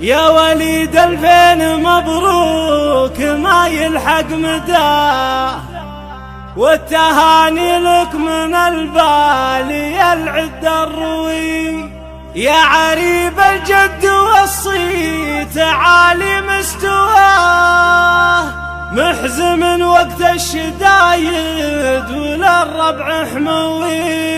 يا وليد الفين مبروك ما يلحق مداه، والتهاني لك من البالي العد الروي. يا عريب الجد والصيت عالي مستواه، محزم وقت الشدايد وللربع حموي.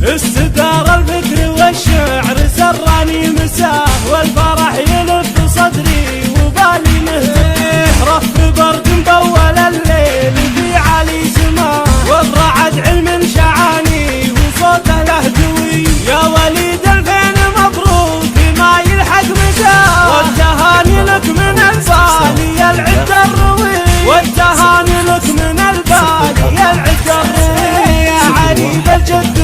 استدار الفكر والشعر سراني مساه، والفرح يلف صدري وبالي مهتيه. رف برد مطول الليل في عالي سماه، والرعد علم شعاني وصوته لهدوي. يا وليد الفين مبروك ما يلحق مداه، والتهاني لك من البالي العد الروي. والتهاني لك من البالي العد الروي. يا عريب الجد